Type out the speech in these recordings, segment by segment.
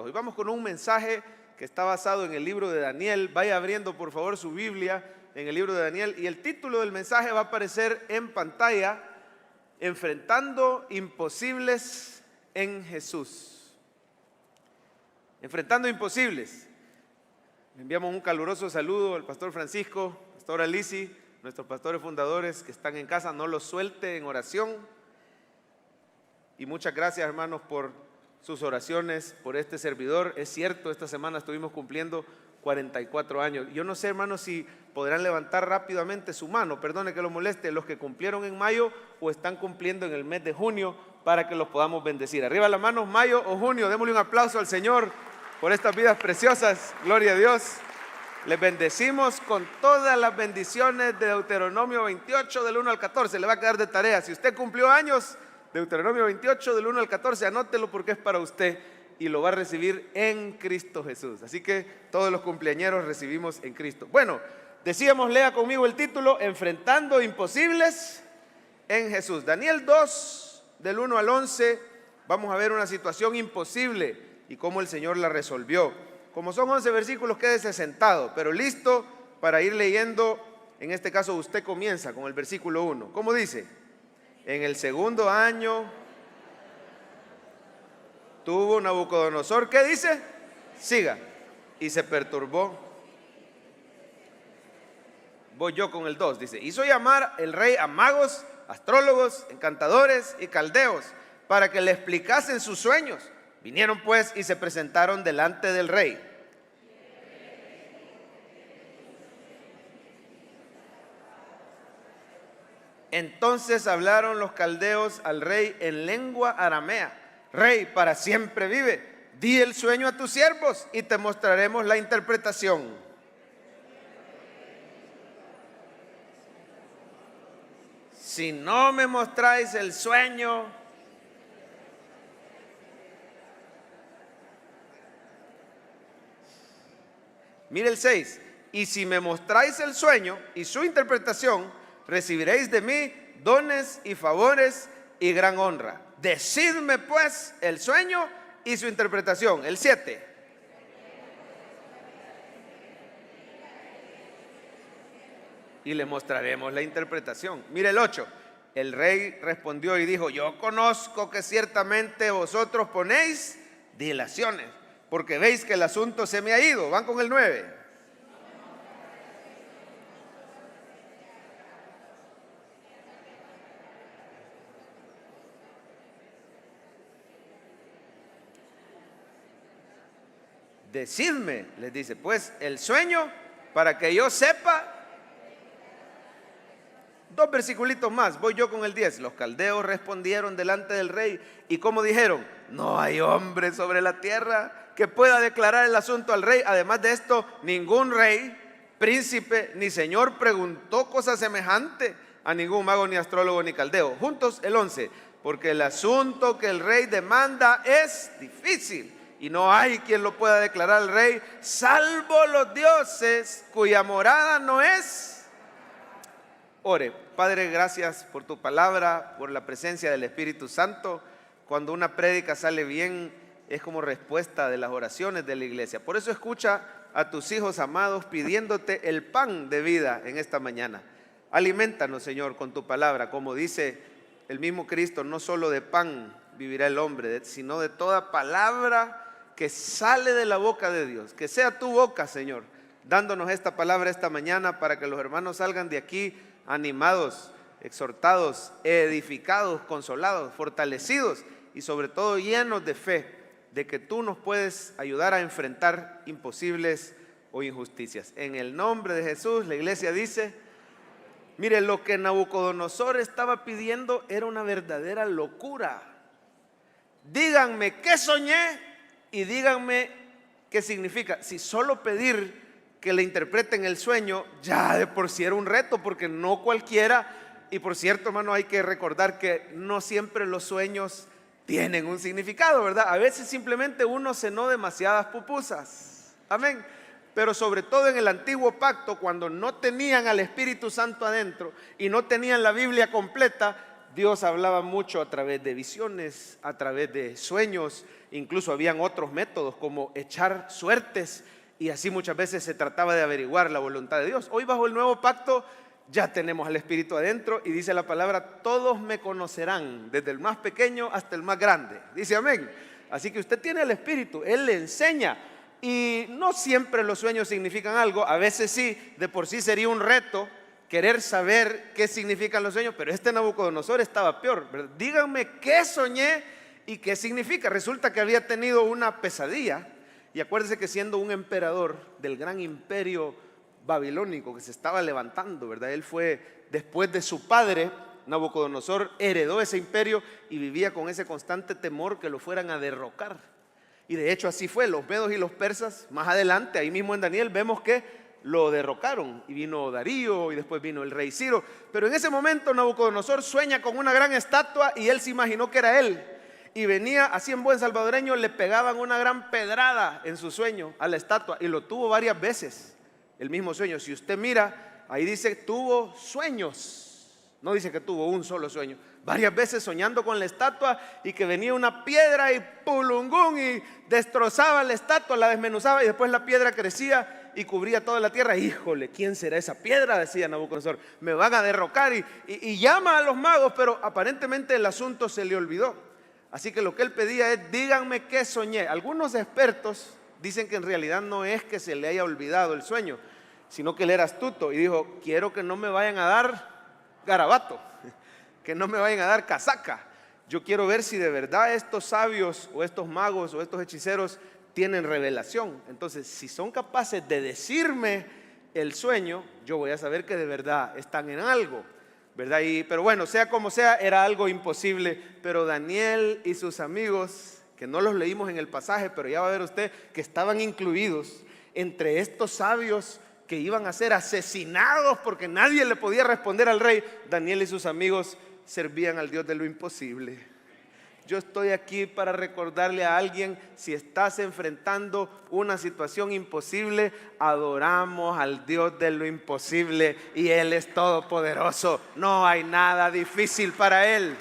Hoy vamos con un mensaje que está basado en el libro de Daniel. Vaya abriendo por favor su Biblia en el libro de Daniel y el título del mensaje va a aparecer en pantalla: Enfrentando imposibles en Jesús. Enfrentando imposibles. Le enviamos un caluroso saludo al pastor Francisco, pastor Alici, nuestros pastores fundadores que están en casa. No los suelte en oración. Y muchas gracias, hermanos, por sus oraciones, por este servidor. Es cierto, esta semana estuvimos cumpliendo 44 años. Yo no sé, hermanos, si podrán levantar rápidamente su mano, perdone que lo moleste, los que cumplieron en mayo o están cumpliendo en el mes de junio, para que los podamos bendecir. Arriba las manos, mayo o junio. Démosle un aplauso al Señor por estas vidas preciosas. Gloria a Dios. Les bendecimos con todas las bendiciones de Deuteronomio 28 del 1 al 14. Le va a quedar de tarea. Si usted cumplió años, Deuteronomio 28 del 1 al 14, anótelo porque es para usted y lo va a recibir en Cristo Jesús. Así que todos los cumpleañeros recibimos en Cristo. Bueno, decíamos, lea conmigo el título: Enfrentando imposibles en Jesús. Daniel 2 del 1 al 11, vamos a ver una situación imposible y cómo el Señor la resolvió. Como son 11 versículos, quédese sentado, pero listo para ir leyendo. En este caso usted comienza con el versículo 1. ¿Cómo dice? En el segundo año tuvo Nabucodonosor, ¿qué dice? Siga. Y se perturbó. Voy yo con el 2, dice: hizo llamar el rey a magos, astrólogos, encantadores y caldeos para que le explicasen sus sueños. Vinieron pues y se presentaron delante del rey. Entonces hablaron los caldeos al rey en lengua aramea: Rey, para siempre vive, di el sueño a tus siervos y te mostraremos la interpretación. Si no me mostráis el sueño, mire el 6, y si me mostráis el sueño y su interpretación, recibiréis de mí dones y favores y gran honra. Decidme pues el sueño y su interpretación. El 7. Y le mostraremos la interpretación. Mire el 8. El rey respondió y dijo: yo conozco que ciertamente vosotros ponéis dilaciones, porque veis que el asunto se me ha ido. Van con el 9. Decidme, les dice, pues el sueño para que yo sepa. 2 versiculitos más, voy yo con el 10. Los caldeos respondieron delante del rey y como dijeron: no hay hombre sobre la tierra que pueda declarar el asunto al rey. Además de esto, ningún rey, príncipe ni señor preguntó cosa semejante a ningún mago, ni astrólogo, ni caldeo. Juntos el 11, porque el asunto que el rey demanda es difícil y no hay quien lo pueda declarar al rey, salvo los dioses cuya morada no es. Ore. Padre, gracias por tu palabra, por la presencia del Espíritu Santo. Cuando una prédica sale bien, es como respuesta de las oraciones de la iglesia. Por eso escucha a tus hijos amados pidiéndote el pan de vida en esta mañana. Aliméntanos, Señor, con tu palabra. Como dice el mismo Cristo, no solo de pan vivirá el hombre, sino de toda palabra que sale de la boca de Dios. Que sea tu boca, Señor, dándonos esta palabra esta mañana, para que los hermanos salgan de aquí animados, exhortados, edificados, consolados, fortalecidos y sobre todo llenos de fe de que tú nos puedes ayudar a enfrentar imposibles o injusticias. En el nombre de Jesús, la iglesia dice. Mire, lo que Nabucodonosor estaba pidiendo era una verdadera locura. Díganme qué soñé y díganme qué significa. Si solo pedir que le interpreten el sueño, ya de por sí era un reto, porque no cualquiera. Y por cierto, hermano, hay que recordar que no siempre los sueños tienen un significado, ¿verdad? A veces simplemente uno cenó demasiadas pupusas. Amén. Pero sobre todo en el antiguo pacto, cuando no tenían al Espíritu Santo adentro y no tenían la Biblia completa, Dios hablaba mucho a través de visiones, a través de sueños, incluso habían otros métodos como echar suertes, y así muchas veces se trataba de averiguar la voluntad de Dios. Hoy bajo el nuevo pacto ya tenemos al Espíritu adentro y dice la palabra: todos me conocerán, desde el más pequeño hasta el más grande. Dice amén. Así que usted tiene el Espíritu, Él le enseña. Y no siempre los sueños significan algo, a veces sí, de por sí sería un reto querer saber qué significan los sueños, pero este Nabucodonosor estaba peor, ¿verdad? Díganme qué soñé y qué significa. Resulta que había tenido una pesadilla, y acuérdese que siendo un emperador del gran imperio babilónico que se estaba levantando, ¿verdad? Él fue, después de su padre, Nabucodonosor heredó ese imperio y vivía con ese constante temor que lo fueran a derrocar. Y de hecho así fue, los medos y los persas, más adelante, ahí mismo en Daniel, vemos que lo derrocaron, y vino Darío y después vino el rey Ciro. Pero en ese momento Nabucodonosor sueña con una gran estatua y él se imaginó que era él, y venía así en buen salvadoreño, le pegaban una gran pedrada en su sueño a la estatua, y lo tuvo varias veces, el mismo sueño. Si usted mira, ahí dice tuvo sueños, no dice que tuvo un solo sueño, varias veces soñando con la estatua, y que venía una piedra y pulungún y destrozaba la estatua, la desmenuzaba, y después la piedra crecía y cubría toda la tierra. Híjole, ¿quién será esa piedra?, decía Nabucodonosor, me van a derrocar, y llama a los magos, pero aparentemente el asunto se le olvidó. Así que lo que él pedía es: díganme qué soñé. Algunos expertos dicen que en realidad no es que se le haya olvidado el sueño, sino que él era astuto y dijo: quiero que no me vayan a dar garabato, que no me vayan a dar casaca. Yo quiero ver si de verdad estos sabios o estos magos o estos hechiceros tienen revelación. Entonces, si son capaces de decirme el sueño, yo voy a saber que de verdad están en algo, ¿verdad? Pero bueno, sea como sea, era algo imposible. Pero Daniel y sus amigos, que no los leímos en el pasaje, pero ya va a ver usted que estaban incluidos entre estos sabios que iban a ser asesinados porque nadie le podía responder al rey. Daniel y sus amigos servían al Dios de lo imposible. Yo estoy aquí para recordarle a alguien: si estás enfrentando una situación imposible, adoramos al Dios de lo imposible, y Él es todopoderoso. No hay nada difícil para Él.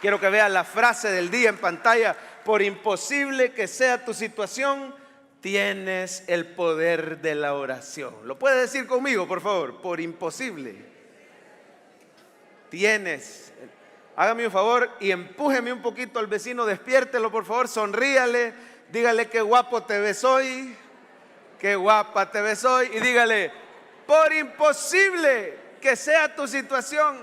Quiero que vea la frase del día en pantalla: por imposible que sea tu situación, tienes el poder de la oración. ¿Lo puede decir conmigo, por favor? Por imposible. Tienes. Hágame un favor y empújeme un poquito al vecino, despiértelo por favor, sonríale, dígale: qué guapo te ves hoy, qué guapa te ves hoy, y dígale: por imposible que sea tu situación,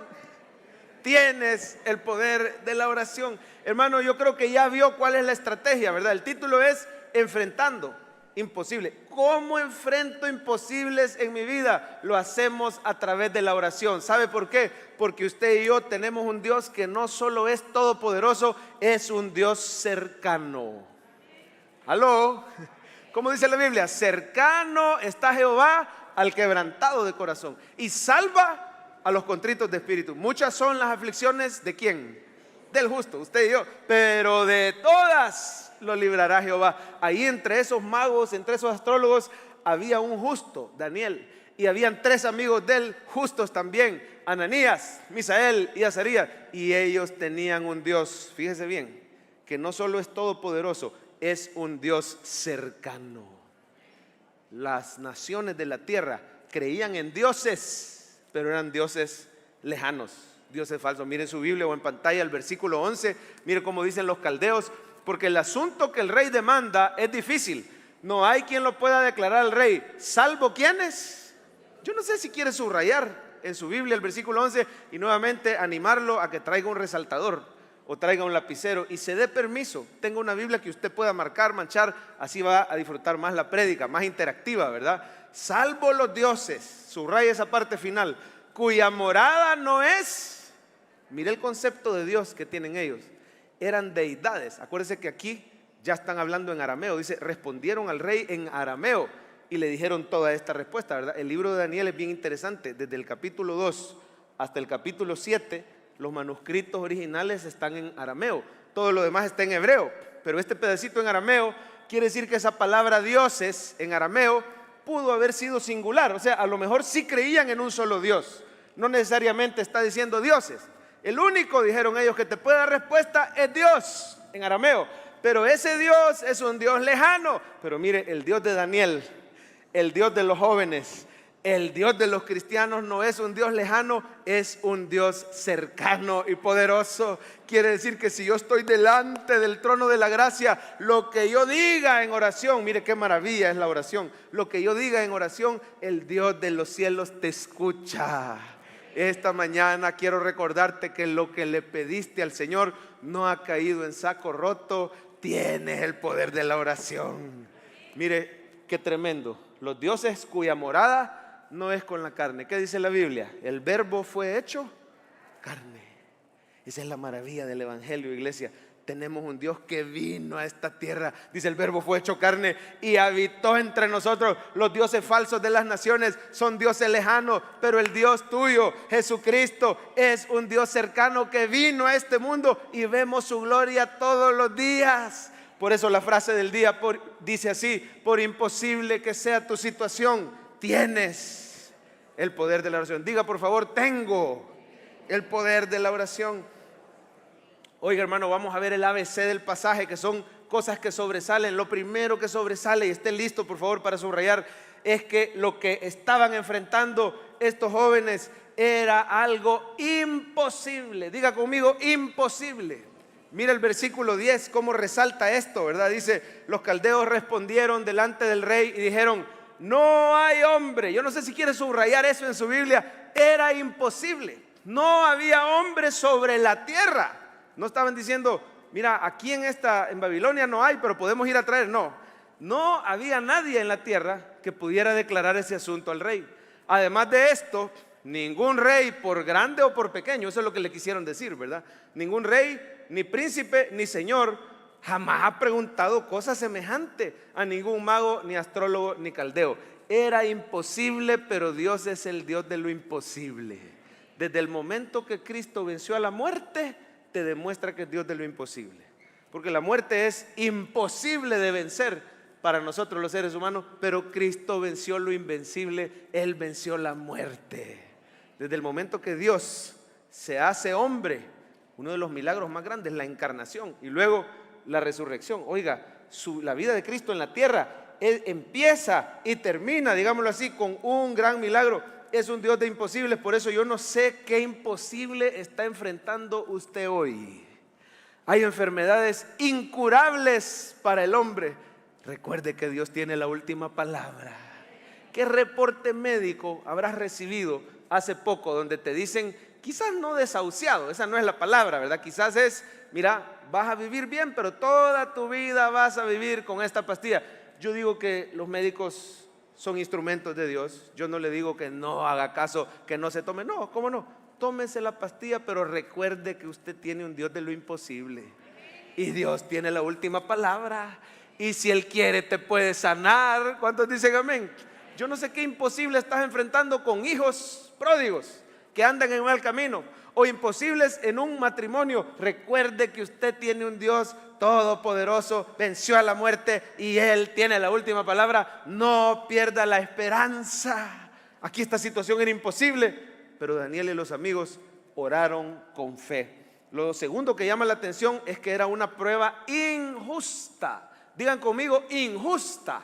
tienes el poder de la oración. Hermano, yo creo que ya vio cuál es la estrategia, ¿verdad? El título es Enfrentando imposible. ¿Cómo enfrento imposibles en mi vida? Lo hacemos a través de la oración. ¿Sabe por qué? Porque usted y yo tenemos un Dios que no solo es todopoderoso, es un Dios cercano. ¿Aló? ¿Cómo dice la Biblia? Cercano está Jehová al quebrantado de corazón y salva a los contritos de espíritu. Muchas son las aflicciones ¿de quién? Del justo, usted y yo, pero de todas lo librará Jehová. Ahí entre esos magos, entre esos astrólogos, había un justo, Daniel, y habían 3 amigos de él, justos también, Ananías, Misael y Azarías, y ellos tenían un Dios, fíjese bien, que no solo es todopoderoso, es un Dios cercano. Las naciones de la tierra creían en dioses, pero eran dioses lejanos, dioses falsos. Miren su Biblia o en pantalla el versículo 11, mire cómo dicen los caldeos: porque el asunto que el rey demanda es difícil, no hay quien lo pueda declarar al rey, salvo quienes. Yo no sé si quiere subrayar en su Biblia el versículo 11 y nuevamente animarlo a que traiga un resaltador o traiga un lapicero y se dé permiso, tenga una Biblia que usted pueda marcar, manchar, así va a disfrutar más la prédica, más interactiva, ¿verdad? Salvo los dioses, subraya esa parte final, cuya morada no es. Mire el concepto de Dios que tienen ellos. Eran deidades. Acuérdense que aquí ya están hablando en arameo. Dice: respondieron al rey en arameo y le dijeron toda esta respuesta, ¿verdad? El libro de Daniel es bien interesante. Desde el capítulo 2 hasta el capítulo 7, los manuscritos originales están en arameo. Todo lo demás está en hebreo. Pero este pedacito en arameo quiere decir que esa palabra dioses en arameo pudo haber sido singular. O sea, a lo mejor sí creían en un solo Dios. No necesariamente está diciendo dioses. El único, dijeron ellos, que te puede dar respuesta es Dios, en arameo. Pero ese Dios es un Dios lejano. Pero mire, el Dios de Daniel, el Dios de los jóvenes, el Dios de los cristianos no es un Dios lejano, es un Dios cercano y poderoso. Quiere decir que si yo estoy delante del trono de la gracia, lo que yo diga en oración, mire qué maravilla es la oración, lo que yo diga en oración, el Dios de los cielos te escucha. Esta mañana quiero recordarte que lo que le pediste al Señor no ha caído en saco roto, tienes el poder de la oración. Mire qué tremendo, los dioses cuya morada no es con la carne. ¿Qué dice la Biblia? El verbo fue hecho carne. Esa es la maravilla del evangelio, iglesia. Tenemos un Dios que vino a esta tierra. Dice, el verbo fue hecho carne y habitó entre nosotros. Los dioses falsos de las naciones son dioses lejanos, pero el Dios tuyo, Jesucristo, es un Dios cercano que vino a este mundo y vemos su gloria todos los días. Por eso la frase del día dice así: por imposible que sea tu situación, tienes el poder de la oración. Diga por favor, tengo el poder de la oración. Oiga, hermano, vamos a ver el ABC del pasaje, que son cosas que sobresalen. Lo primero que sobresale, y esté listo por favor para subrayar, es que lo que estaban enfrentando estos jóvenes era algo imposible. Diga conmigo, imposible. Mira el versículo 10, cómo resalta esto, ¿verdad? Dice, los caldeos respondieron delante del rey y dijeron, no hay hombre. Yo no sé si quiere subrayar eso en su Biblia. Era imposible. No había hombre sobre la tierra. No estaban diciendo, mira, aquí en Babilonia no hay, pero podemos ir a traer. No había nadie en la tierra que pudiera declarar ese asunto al rey. Además de esto, ningún rey, por grande o por pequeño, eso es lo que le quisieron decir, ¿verdad? Ningún rey, ni príncipe, ni señor jamás ha preguntado cosa semejante a ningún mago, ni astrólogo, ni caldeo. Era imposible, pero Dios es el Dios de lo imposible. Desde el momento que Cristo venció a la muerte, te demuestra que es Dios de lo imposible. Porque la muerte es imposible de vencer para nosotros los seres humanos, pero Cristo venció lo invencible, Él venció la muerte. Desde el momento que Dios se hace hombre, uno de los milagros más grandes, la encarnación, y luego la resurrección. Oiga, la vida de Cristo en la tierra empieza y termina, digámoslo así, con un gran milagro. Es un Dios de imposibles. Por eso yo no sé qué imposible está enfrentando usted hoy. Hay enfermedades incurables para el hombre. Recuerde que Dios tiene la última palabra. ¿Qué reporte médico habrás recibido hace poco donde te dicen, quizás no desahuciado, esa no es la palabra, ¿verdad? Quizás es, mira, vas a vivir bien, pero toda tu vida vas a vivir con esta pastilla. Yo digo que los médicos son instrumentos de Dios. Yo no le digo que no haga caso, que no se tome. No, ¿cómo no? Tómese la pastilla, pero recuerde que usted tiene un Dios de lo imposible. Y Dios tiene la última palabra. Y si Él quiere, te puede sanar. ¿Cuántos dicen amén? Yo no sé qué imposible estás enfrentando con hijos pródigos que andan en mal camino, o imposibles en un matrimonio. Recuerde que usted tiene un Dios todopoderoso, venció a la muerte y Él tiene la última palabra. No pierda la esperanza. Aquí esta situación era imposible, pero Daniel y los amigos oraron con fe. Lo segundo que llama la atención es que era una prueba injusta. Digan conmigo, injusta.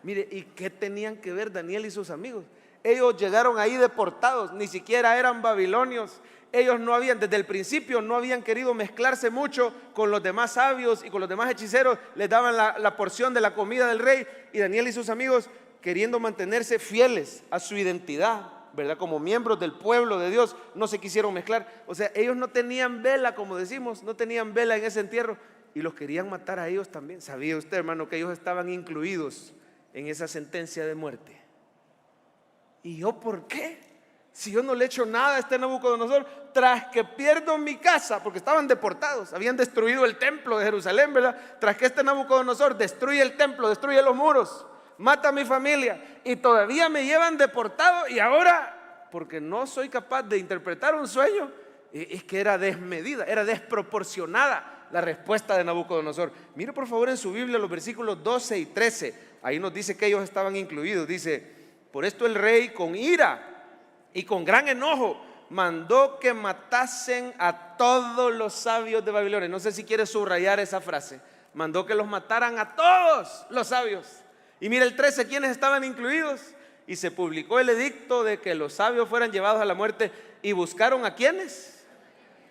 Mire, ¿y qué tenían que ver Daniel y sus amigos? Ellos llegaron ahí deportados, ni siquiera eran babilonios. Ellos no habían, desde el principio, no habían querido mezclarse mucho con los demás sabios y con los demás hechiceros. Les daban la porción de la comida del rey, y Daniel y sus amigos, queriendo mantenerse fieles a su identidad, ¿verdad? Como miembros del pueblo de Dios, no se quisieron mezclar. O sea, ellos no tenían vela, como decimos, no tenían vela en ese entierro, y los querían matar a ellos también. ¿Sabía usted, hermano, que ellos estaban incluidos en esa sentencia de muerte? ¿Y yo por qué? Si yo no le he hecho nada a este Nabucodonosor, tras que pierdo mi casa, porque estaban deportados, habían destruido el templo de Jerusalén, ¿verdad? Tras que este Nabucodonosor destruye el templo, destruye los muros, mata a mi familia, y todavía me llevan deportado, y ahora, porque no soy capaz de interpretar un sueño, es que era desmedida, era desproporcionada la respuesta de Nabucodonosor. Mire por favor en su Biblia los versículos 12 y 13, ahí nos dice que ellos estaban incluidos. Dice, por esto el rey con ira y con gran enojo mandó que matasen a todos los sabios de Babilonia. No sé si quiere subrayar esa frase. Mandó que los mataran a todos los sabios. Y mira el 13, ¿quiénes estaban incluidos? Y se publicó el edicto de que los sabios fueran llevados a la muerte. ¿Y buscaron a quiénes?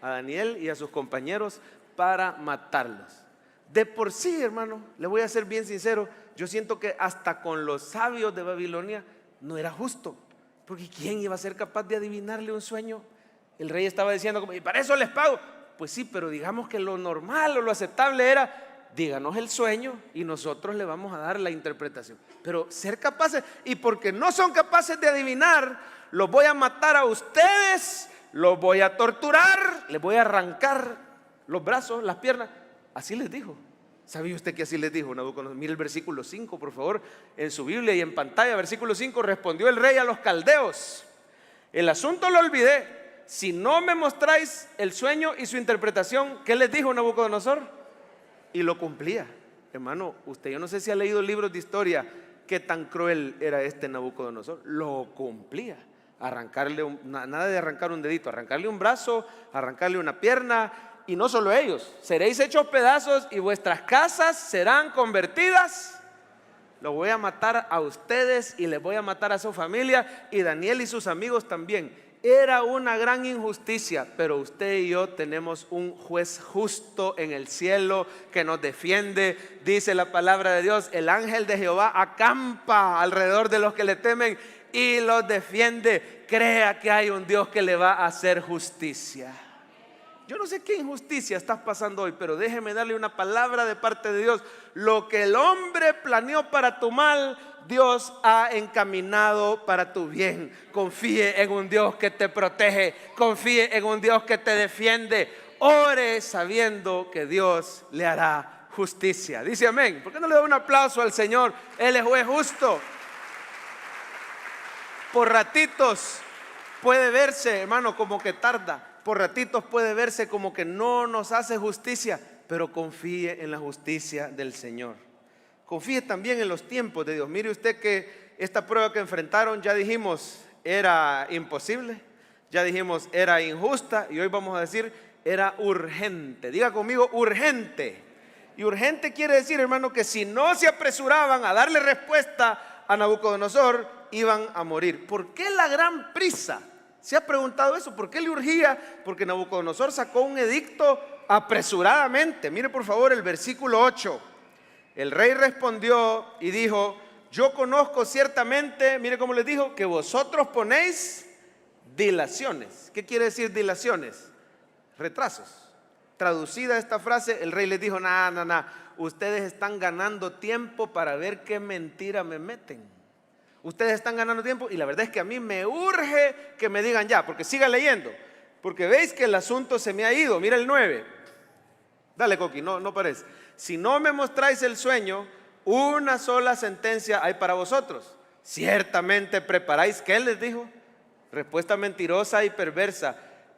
A Daniel y a sus compañeros para matarlos. De por sí, hermano, le voy a ser bien sincero, yo siento que hasta con los sabios de Babilonia no era justo. Porque ¿quién iba a ser capaz de adivinarle un sueño? El rey estaba diciendo, y para eso les pago. Pues sí, pero digamos que lo normal o lo aceptable era, díganos el sueño y nosotros le vamos a dar la interpretación. Pero ser capaces, y porque no son capaces de adivinar, los voy a matar a ustedes, los voy a torturar, les voy a arrancar los brazos, las piernas. Así les dijo. ¿Sabía usted que así les dijo Nabucodonosor? Mire el versículo 5, por favor, en su Biblia y en pantalla. Versículo 5, respondió el rey a los caldeos: el asunto lo olvidé. Si no me mostráis el sueño y su interpretación, ¿qué les dijo Nabucodonosor? Y lo cumplía. Hermano, usted, yo no sé si ha leído libros de historia, qué tan cruel era este Nabucodonosor. Lo cumplía. Arrancarle nada de arrancar un dedito, arrancarle un brazo, arrancarle una pierna. Y no solo ellos, seréis hechos pedazos y vuestras casas serán convertidas. Lo voy a matar a ustedes y les voy a matar a su familia, y Daniel y sus amigos también. Era una gran injusticia, pero usted y yo tenemos un juez justo en el cielo que nos defiende. Dice la palabra de Dios: el ángel de Jehová acampa alrededor de los que le temen y los defiende. Crea que hay un Dios que le va a hacer justicia. Yo no sé qué injusticia estás pasando hoy, pero déjeme darle una palabra de parte de Dios. Lo que el hombre planeó para tu mal, Dios ha encaminado para tu bien. Confíe en un Dios que te protege, confíe en un Dios que te defiende. Ore sabiendo que Dios le hará justicia. Dice amén. ¿Por qué no le da un aplauso al Señor? Él es juez justo. Por ratitos puede verse, hermano, como que tarda. Por ratitos puede verse como que no nos hace justicia, pero confíe en la justicia del Señor. Confíe también en los tiempos de Dios. Mire usted que esta prueba que enfrentaron, ya dijimos, era imposible, ya dijimos, era injusta, y hoy vamos a decir, era urgente. Diga conmigo, urgente. Y urgente quiere decir, hermano, que si no se apresuraban a darle respuesta a Nabucodonosor, iban a morir. ¿Por qué la gran prisa? ¿Se ha preguntado eso? ¿Por qué le urgía? Porque Nabucodonosor sacó un edicto apresuradamente. Mire por favor el versículo 8. El rey respondió y dijo: yo conozco ciertamente, mire cómo les dijo, que vosotros ponéis dilaciones. ¿Qué quiere decir dilaciones? Retrasos. Traducida esta frase, el rey les dijo: no, ustedes están ganando tiempo para ver qué mentira me meten. Ustedes están ganando tiempo y la verdad es que a mí me urge que me digan ya, porque siga leyendo, porque veis que el asunto se me ha ido. Mira el 9. Dale, Coqui, no parece. Si no me mostráis el sueño, una sola sentencia hay para vosotros. Ciertamente preparáis, ¿qué les dijo? Respuesta mentirosa y perversa,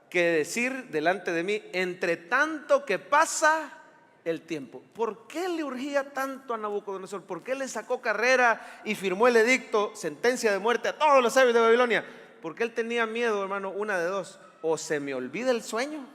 que decir delante de mí, entre tanto que pasa el tiempo. ¿Por qué le urgía tanto a Nabucodonosor? ¿Por qué le sacó carrera y firmó el edicto, sentencia de muerte a todos los sabios de Babilonia? Porque él tenía miedo, hermano, una de dos: o se me olvida el sueño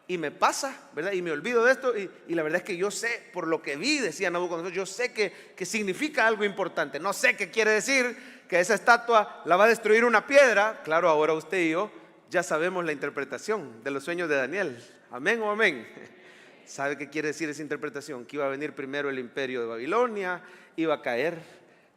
y me pasa, ¿verdad? Y me olvido de esto, y la verdad es que yo sé, por lo que vi, decía Nabucodonosor, yo sé que significa algo importante. No sé qué quiere decir, que esa estatua la va a destruir una piedra. Claro, ahora usted y yo ya sabemos la interpretación de los sueños de Daniel. Amén o amén. ¿Sabe qué quiere decir esa interpretación? Que iba a venir primero el imperio de Babilonia, iba a caer,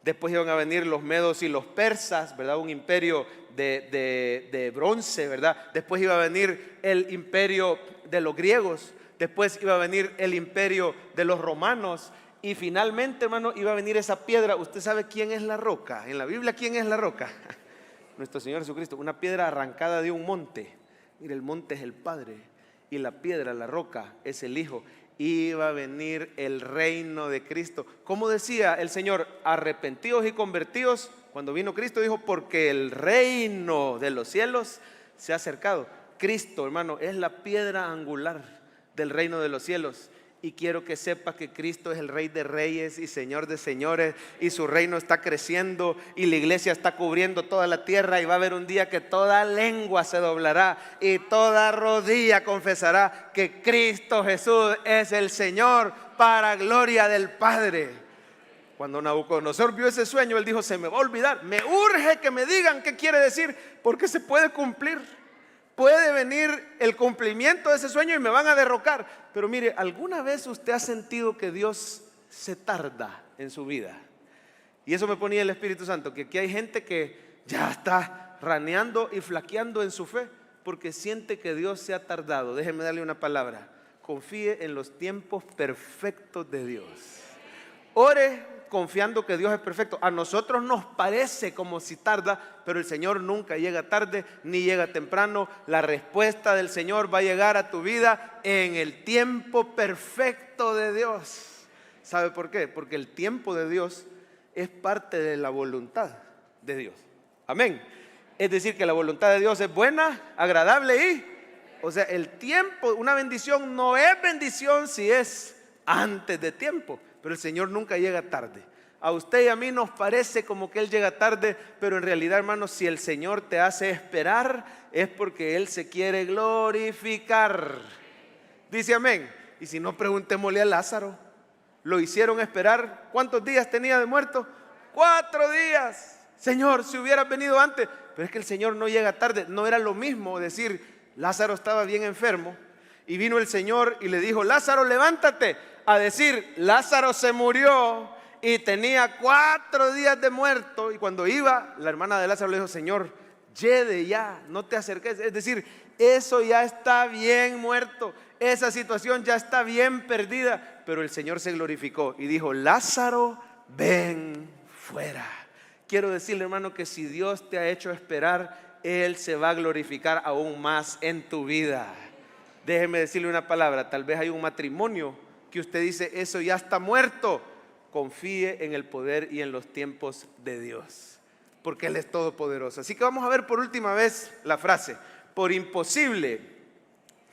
después iban a venir los medos y los persas, ¿verdad? Un imperio de bronce, ¿verdad? Después iba a venir el imperio de los griegos, después iba a venir el imperio de los romanos, y finalmente, hermano, iba a venir esa piedra. ¿Usted sabe quién es la roca? En la Biblia, ¿quién es la roca? Nuestro Señor Jesucristo. Una piedra arrancada de un monte. Mire, el monte es el Padre y la piedra, la roca, es el Hijo. Iba a venir el reino de Cristo. Como decía el Señor, arrepentidos y convertidos. Cuando vino Cristo dijo: porque el reino de los cielos se ha acercado. Cristo, hermano, es la piedra angular del reino de los cielos. Y quiero que sepas que Cristo es el Rey de Reyes y Señor de Señores, y su reino está creciendo y la iglesia está cubriendo toda la tierra, y va a haber un día que toda lengua se doblará y toda rodilla confesará que Cristo Jesús es el Señor, para gloria del Padre. Cuando Nabucodonosor vio ese sueño, él dijo: se me va a olvidar, me urge que me digan qué quiere decir, porque se puede cumplir. Puede venir el cumplimiento de ese sueño y me van a derrocar. Pero mire, ¿alguna vez usted ha sentido que Dios se tarda en su vida? Y eso me ponía el Espíritu Santo, que aquí hay gente que ya está raneando y flaqueando en su fe porque siente que Dios se ha tardado. Déjeme darle una palabra: confíe en los tiempos perfectos de Dios. Ore confiando que Dios es perfecto. A nosotros nos parece como si tarda, pero el Señor nunca llega tarde ni llega temprano. La respuesta del Señor va a llegar a tu vida en el tiempo perfecto de Dios. ¿Sabe por qué? Porque el tiempo de Dios es parte de la voluntad de Dios. Amén. Es decir, que la voluntad de Dios es buena, agradable y... O sea, el tiempo, una bendición no es bendición si es antes de tiempo. Pero el Señor nunca llega tarde. A usted y a mí nos parece como que Él llega tarde, pero en realidad, hermanos, si el Señor te hace esperar, es porque Él se quiere glorificar. Dice amén. Y si no, preguntémosle a Lázaro. Lo hicieron esperar. ¿Cuántos días tenía de muerto? 4 días. Señor, si hubieras venido antes. Pero es que el Señor no llega tarde. No era lo mismo decir: Lázaro estaba bien enfermo y vino el Señor y le dijo: Lázaro, levántate, a decir: Lázaro se murió y tenía 4 días de muerto. Y cuando iba, la hermana de Lázaro le dijo: Señor, yede ya, no te acerques. Es decir, eso ya está bien muerto, esa situación ya está bien perdida. Pero el Señor se glorificó y dijo: Lázaro, ven fuera. Quiero decirle, hermano, que si Dios te ha hecho esperar, Él se va a glorificar aún más en tu vida. Déjeme decirle una palabra: tal vez hay un matrimonio que usted dice: eso ya está muerto. Confíe en el poder y en los tiempos de Dios, porque Él es todopoderoso. Así que vamos a ver por última vez la frase: por imposible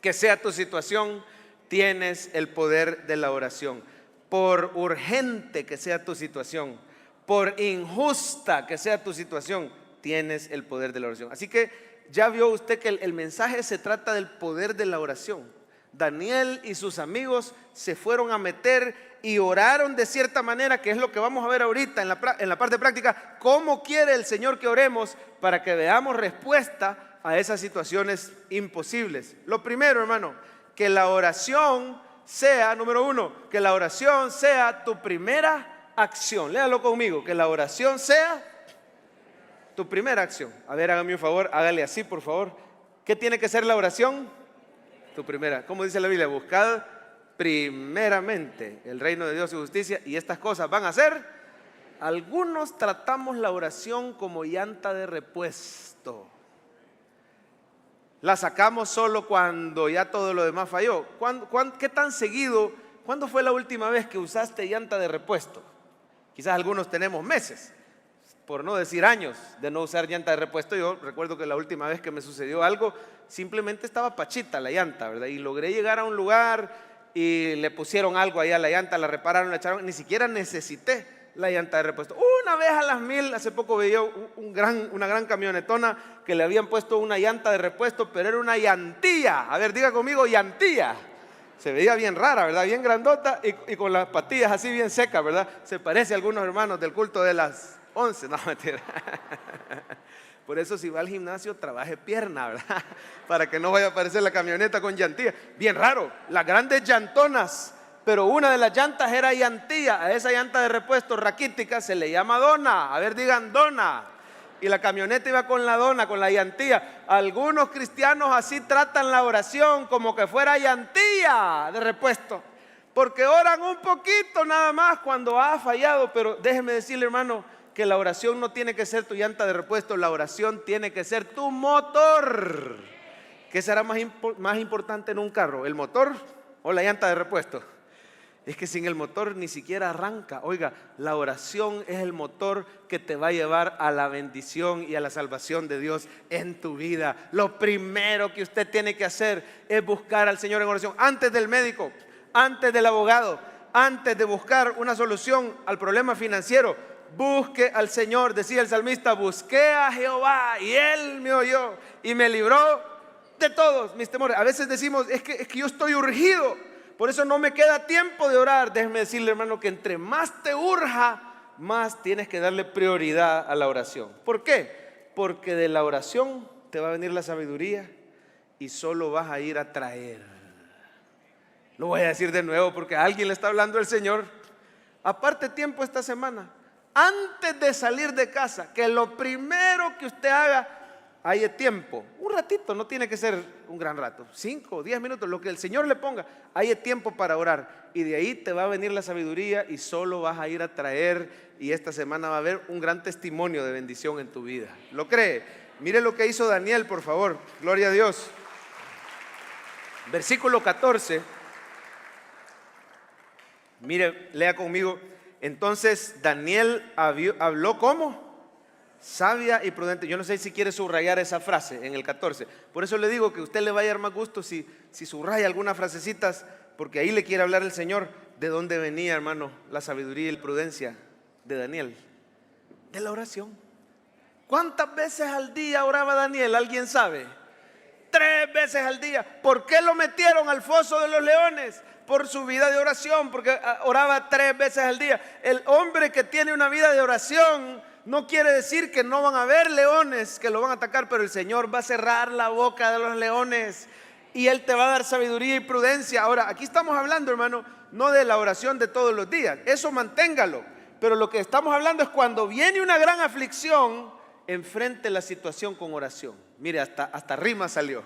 que sea tu situación, tienes el poder de la oración. Por urgente que sea tu situación, por injusta que sea tu situación, tienes el poder de la oración. Así que ya vio usted que el mensaje se trata del poder de la oración. Daniel y sus amigos se fueron a meter y oraron de cierta manera, que es lo que vamos a ver ahorita en la parte práctica. ¿Cómo quiere el Señor que oremos para que veamos respuesta a esas situaciones imposibles? Lo primero, hermano, que la oración sea, número 1, que la oración sea tu primera acción. Léalo conmigo: que la oración sea tu primera acción. A ver, hágame un favor, hágale así, por favor. ¿Qué tiene que ser la oración? Tu primera. ¿Cómo dice la Biblia? Buscad primeramente el reino de Dios y justicia, y estas cosas van a ser. Algunos tratamos la oración como llanta de repuesto. La sacamos solo cuando ya todo lo demás falló. ¿Qué tan seguido? ¿Cuándo fue la última vez que usaste llanta de repuesto? Quizás algunos tenemos meses, por no decir años, de no usar llanta de repuesto. Yo recuerdo que la última vez que me sucedió algo, simplemente estaba pachita la llanta, ¿verdad? Y logré llegar a un lugar y le pusieron algo ahí a la llanta, la repararon, la echaron. Ni siquiera necesité la llanta de repuesto. Una vez a las 1000, hace poco veía una gran camionetona que le habían puesto una llanta de repuesto, pero era una llantilla. A ver, diga conmigo: llantilla. Se veía bien rara, ¿verdad? Bien grandota y con las patillas así bien secas, ¿verdad? Se parece a algunos hermanos del culto de las 11. No, mentira. Por eso, si va al gimnasio, trabaje pierna, ¿verdad? Para que no vaya a aparecer la camioneta con llantilla. Bien raro, las grandes llantonas, pero una de las llantas era llantilla. A esa llanta de repuesto raquítica se le llama dona. A ver, digan dona. Y la camioneta iba con la dona, con la llantilla. Algunos cristianos así tratan la oración, como que fuera llantilla de repuesto, porque oran un poquito nada más cuando ha fallado. Pero déjeme decirle, hermano, que la oración no tiene que ser tu llanta de repuesto. La oración tiene que ser tu motor. ¿Qué será más importante en un carro? ¿El motor o la llanta de repuesto? Es que sin el motor ni siquiera arranca. Oiga, la oración es el motor que te va a llevar a la bendición y a la salvación de Dios en tu vida. Lo primero que usted tiene que hacer es buscar al Señor en oración. Antes del médico, antes del abogado, antes de buscar una solución al problema financiero, busque al Señor. Decía el salmista: busqué a Jehová y Él me oyó y me libró de todos mis temores. A veces decimos: es que yo estoy urgido, por eso no me queda tiempo de orar. Déjeme decirle, hermano, que entre más te urja, más tienes que darle prioridad a la oración. ¿Por qué? Porque de la oración te va a venir la sabiduría y solo vas a ir a traer. Lo voy a decir de nuevo porque a alguien le está hablando el Señor. Aparte tiempo esta semana, antes de salir de casa, que lo primero que usted haga, hay tiempo, un ratito, no tiene que ser un gran rato, 5 o 10 minutos, lo que el Señor le ponga, hay tiempo para orar, y de ahí te va a venir la sabiduría y solo vas a ir a traer, y esta semana va a haber un gran testimonio de bendición en tu vida. ¿Lo cree? Mire lo que hizo Daniel, por favor, gloria a Dios. Versículo 14, mire, lea conmigo. Entonces Daniel habló ¿cómo? Sabia y prudente. Yo no sé si quiere subrayar esa frase en el 14. Por eso le digo que a usted le va a dar más gusto si subraya algunas frasecitas, porque ahí le quiere hablar el Señor. ¿De dónde venía, hermano, la sabiduría y la prudencia de Daniel? De la oración. ¿Cuántas veces al día oraba Daniel? ¿Alguien sabe? 3 veces al día. ¿Por qué lo metieron al foso de los leones? Por su vida de oración, porque oraba 3 veces al día. El hombre que tiene una vida de oración no quiere decir que no van a haber leones que lo van a atacar, pero el Señor va a cerrar la boca de los leones y Él te va a dar sabiduría y prudencia. Ahora, aquí estamos hablando, hermano, no de la oración de todos los días, eso manténgalo, pero lo que estamos hablando es cuando viene una gran aflicción, enfrente la situación con oración. Mire, hasta rima salió.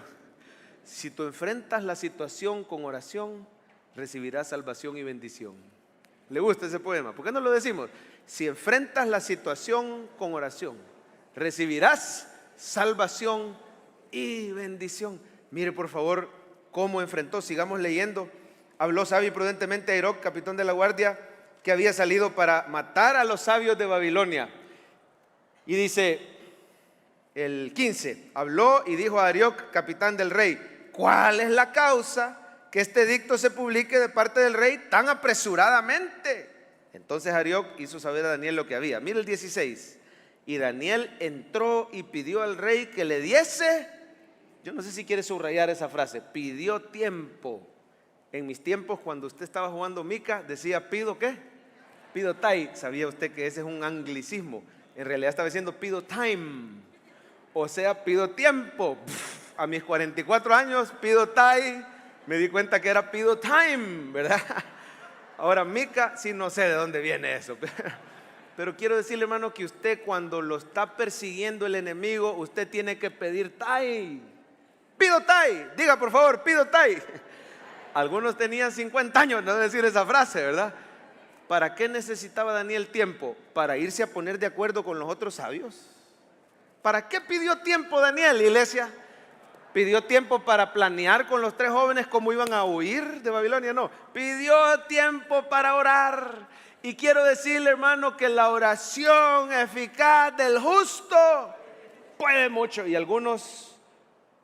Si tú enfrentas la situación con oración, recibirás salvación y bendición. ¿Le gusta ese poema? ¿Por qué no lo decimos? Si enfrentas la situación con oración, recibirás salvación y bendición. Mire por favor cómo enfrentó. Sigamos leyendo. Habló sabio y prudentemente a Arioc, capitán de la guardia, que había salido para matar a los sabios de Babilonia. Y dice el 15: habló y dijo a Arioc, capitán del rey: ¿cuál es la causa que este edicto se publique de parte del rey tan apresuradamente? Entonces Arioc hizo saber a Daniel lo que había. Mira el 16. Y Daniel entró y pidió al rey que le diese, yo no sé si quiere subrayar esa frase, pidió tiempo. En mis tiempos, cuando usted estaba jugando mica, decía pido ¿qué? Pido time. ¿Sabía usted que ese es un anglicismo? En realidad estaba diciendo pido time, o sea, pido tiempo. A mis 44 años pido time, me di cuenta que era pido time, ¿verdad? Ahora mica, sí, no sé de dónde viene eso, pero quiero decirle, hermano, que usted cuando lo está persiguiendo el enemigo, usted tiene que pedir tai. Pido tai, diga por favor, pido tai. Algunos tenían 50 años no decir esa frase, ¿verdad? ¿Para qué necesitaba Daniel tiempo? Para irse a poner de acuerdo con los otros sabios. ¿Para qué pidió tiempo Daniel, iglesia? ¿Pidió tiempo para planear con los 3 jóvenes cómo iban a huir de Babilonia? No, pidió tiempo para orar. Y quiero decirle, hermano, que la oración eficaz del justo puede mucho. Y algunos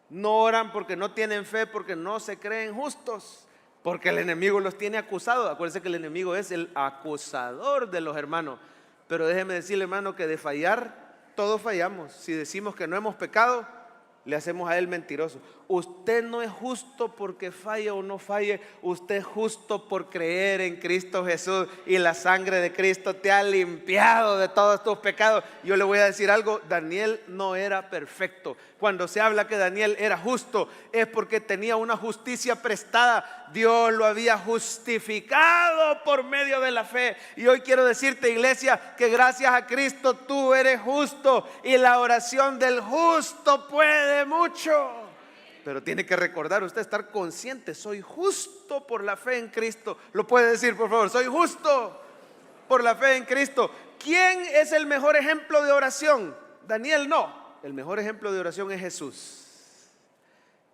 no oran porque no tienen fe, porque no se creen justos, porque el enemigo los tiene acusados. Acuérdense que el enemigo es el acusador de los hermanos. Pero déjeme decirle, hermano, que de fallar, todos fallamos. Si decimos que no hemos pecado, le hacemos a él mentiroso. Usted no es justo porque falle o no falle. Usted es justo por creer en Cristo Jesús, y la sangre de Cristo te ha limpiado de todos tus pecados. Yo le voy a decir algo: Daniel no era perfecto. Cuando se habla que Daniel era justo, es porque tenía una justicia prestada. Dios lo había justificado por medio de la fe. Y hoy quiero decirte, iglesia, que gracias a Cristo tú eres justo, y la oración del justo puede mucho. Pero tiene que recordar usted, estar consciente: soy justo por la fe en Cristo. Lo puede decir por favor: soy justo por la fe en Cristo. ¿Quién es el mejor ejemplo de oración? Daniel no. El mejor ejemplo de oración es Jesús,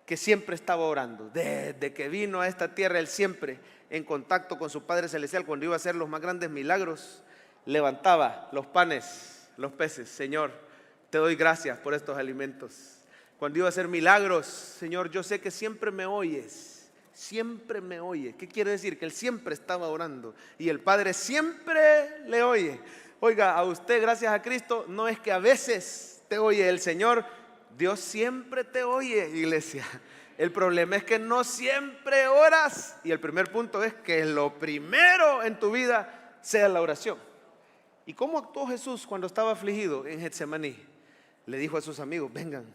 que siempre estaba orando. Desde que vino a esta tierra, Él siempre en contacto con su Padre Celestial. Cuando iba a hacer los más grandes milagros, levantaba los panes, los peces: Señor, te doy gracias por estos alimentos. Cuando iba a hacer milagros: Señor, yo sé que siempre me oyes, siempre me oye. ¿Qué quiere decir? Que él siempre estaba orando y el Padre siempre le oye. Oiga, a usted, gracias a Cristo, no es que a veces te oye el Señor, Dios siempre te oye, iglesia. El problema es que no siempre oras, y el primer punto es que lo primero en tu vida sea la oración. ¿Y cómo actuó Jesús cuando estaba afligido en Getsemaní? Le dijo a sus amigos: vengan,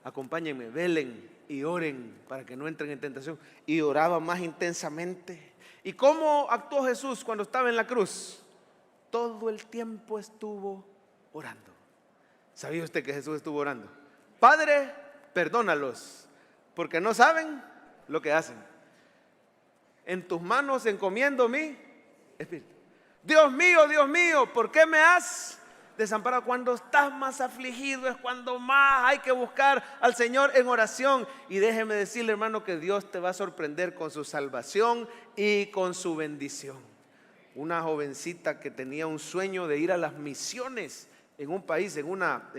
acompáñenme, velen y oren para que no entren en tentación. Y oraba más intensamente. ¿Y cómo actuó Jesús cuando estaba en la cruz? Todo el tiempo estuvo orando. ¿Sabía usted que Jesús estuvo orando? Padre, perdónalos, porque no saben lo que hacen. En tus manos encomiendo mi espíritu. Dios mío, ¿por qué me has desamparado? Cuando estás más afligido es cuando más hay que buscar al Señor en oración. Y déjeme decirle, hermano, que Dios te va a sorprender con su salvación y con su bendición. Una jovencita que tenía un sueño de ir a las misiones en un país, en una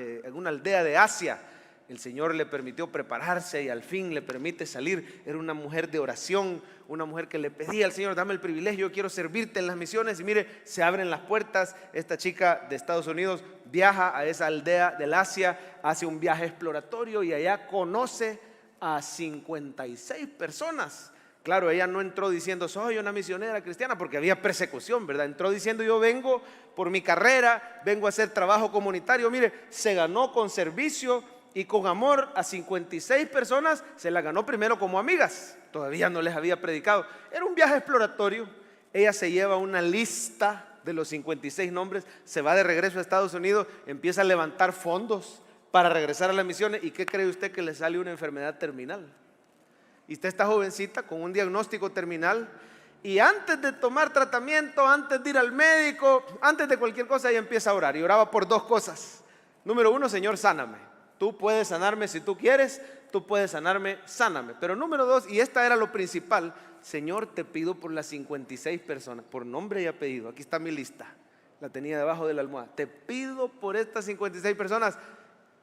aldea de Asia. El Señor le permitió prepararse y al fin le permite salir. Era una mujer de oración, una mujer que le pedía al Señor: dame el privilegio, yo quiero servirte en las misiones. Y mire, se abren las puertas. Esta chica de Estados Unidos viaja a esa aldea del Asia, hace un viaje exploratorio y allá conoce a 56 personas. Claro, ella no entró diciendo soy una misionera cristiana, porque había persecución, ¿verdad? Entró diciendo: yo vengo por mi carrera, vengo a hacer trabajo comunitario. Mire, se ganó con servicio y con amor a 56 personas. Se la ganó primero como amigas, todavía no les había predicado. Era un viaje exploratorio. Ella se lleva una lista de los 56 nombres, se va de regreso a Estados Unidos, empieza a levantar fondos para regresar a las misiones. ¿Y qué cree usted? Que le sale una enfermedad terminal. Y está esta jovencita con un diagnóstico terminal, y antes de tomar tratamiento, antes de ir al médico, antes de cualquier cosa, ella empieza a orar. Y oraba por dos cosas. Número uno: Señor, sáname. Tú puedes sanarme si tú quieres, tú puedes sanarme, sáname. Pero número dos, y esta era lo principal: Señor, te pido por las 56 personas, por nombre y apellido. Aquí está mi lista, la tenía debajo de la almohada. Te pido por estas 56 personas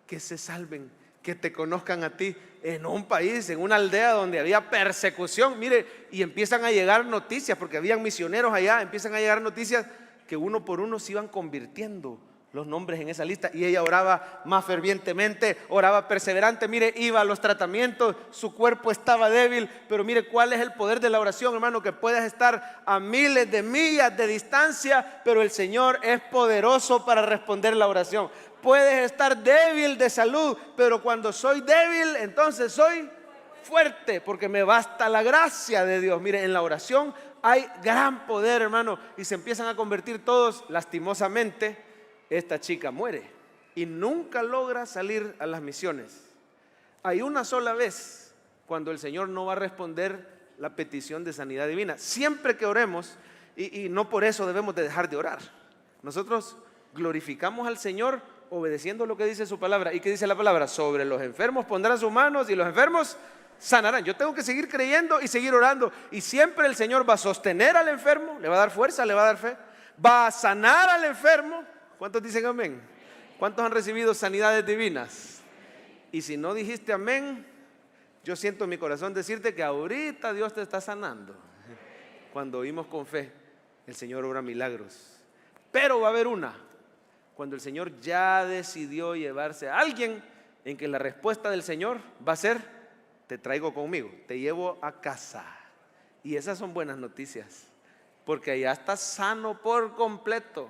que se salven, que te conozcan a ti, en un país, en una aldea donde había persecución. Mire, y empiezan a llegar noticias, porque habían misioneros allá. Empiezan a llegar noticias que uno por uno se iban convirtiendo los nombres en esa lista. Y ella oraba más fervientemente, oraba perseverante. Mire, iba a los tratamientos, su cuerpo estaba débil, pero mire cuál es el poder de la oración, hermano: que puedes estar a miles de millas de distancia, pero el Señor es poderoso para responder la oración. Puedes estar débil de salud, pero cuando soy débil, entonces soy fuerte, porque me basta la gracia de Dios. Mire, en la oración hay gran poder, hermano, y se empiezan a convertir todos. Lastimosamente, esta chica muere y nunca logra salir a las misiones. Hay una sola vez cuando el Señor no va a responder la petición de sanidad divina. Siempre que oremos, y no por eso debemos de dejar de orar. Nosotros glorificamos al Señor obedeciendo lo que dice su palabra. ¿Y qué dice la palabra? Sobre los enfermos pondrán sus manos y los enfermos sanarán. Yo tengo que seguir creyendo y seguir orando, y siempre el Señor va a sostener al enfermo, le va a dar fuerza, le va a dar fe, va a sanar al enfermo. ¿Cuántos dicen amén? ¿Cuántos han recibido sanidades divinas? Y si no dijiste amén, yo siento en mi corazón decirte que ahorita Dios te está sanando. Cuando oímos con fe, el Señor obra milagros. Pero va a haber una, cuando el Señor ya decidió llevarse a alguien, en que la respuesta del Señor va a ser: te traigo conmigo, te llevo a casa. Y esas son buenas noticias, porque allá estás sano por completo.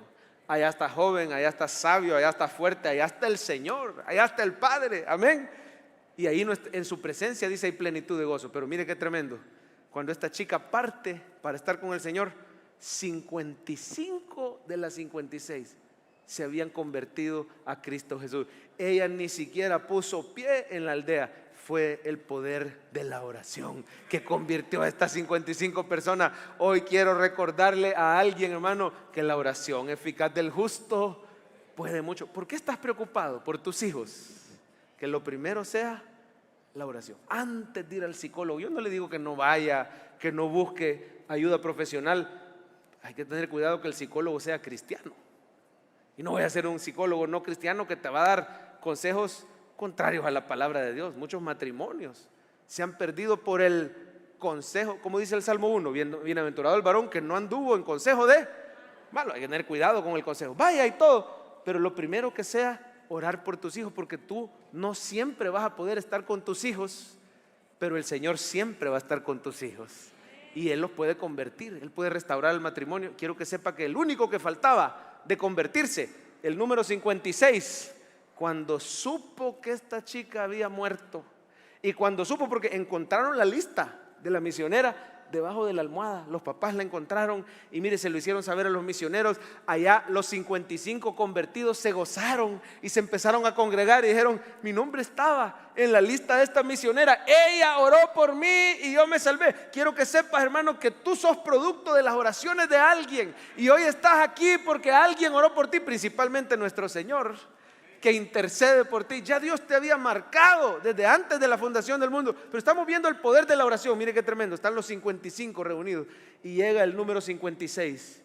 Allá está joven, allá está sabio, allá está fuerte, allá está el Señor, allá está el Padre, amén. Y ahí en su presencia, dice, hay plenitud de gozo. Pero mire qué tremendo: cuando esta chica parte para estar con el Señor, 55 de las 56 se habían convertido a Cristo Jesús. Ella ni siquiera puso pie en la aldea. Fue el poder de la oración que convirtió a estas 55 personas. Hoy quiero recordarle a alguien, hermano, que la oración eficaz del justo puede mucho. ¿Por qué estás preocupado por tus hijos? Que lo primero sea la oración. Antes de ir al psicólogo, yo no le digo que no vaya, que no busque ayuda profesional. Hay que tener cuidado que el psicólogo sea cristiano. Y no vaya a ser un psicólogo no cristiano que te va a dar consejos contrarios a la palabra de Dios. Muchos matrimonios se han perdido por el consejo, como dice el Salmo 1, bienaventurado el varón que no anduvo en consejo de malo. Hay que tener cuidado con el consejo, vaya y todo, pero lo primero que sea orar por tus hijos, porque tú no siempre vas a poder estar con tus hijos, pero el Señor siempre va a estar con tus hijos y Él los puede convertir, Él puede restaurar el matrimonio. Quiero que sepa que el único que faltaba de convertirse, el número 56, cuando supo que esta chica había muerto, y cuando supo, porque encontraron la lista de la misionera debajo de la almohada, los papás la encontraron y mire, se lo hicieron saber a los misioneros. Allá los 55 convertidos se gozaron y se empezaron a congregar y dijeron: mi nombre estaba en la lista de esta misionera, ella oró por mí y yo me salvé. Quiero que sepas, hermano, que tú sos producto de las oraciones de alguien y hoy estás aquí porque alguien oró por ti, principalmente nuestro Señor, que intercede por ti. Ya Dios te había marcado desde antes de la fundación del mundo, pero estamos viendo el poder de la oración. Mire qué tremendo, están los 55 reunidos y llega el número 56.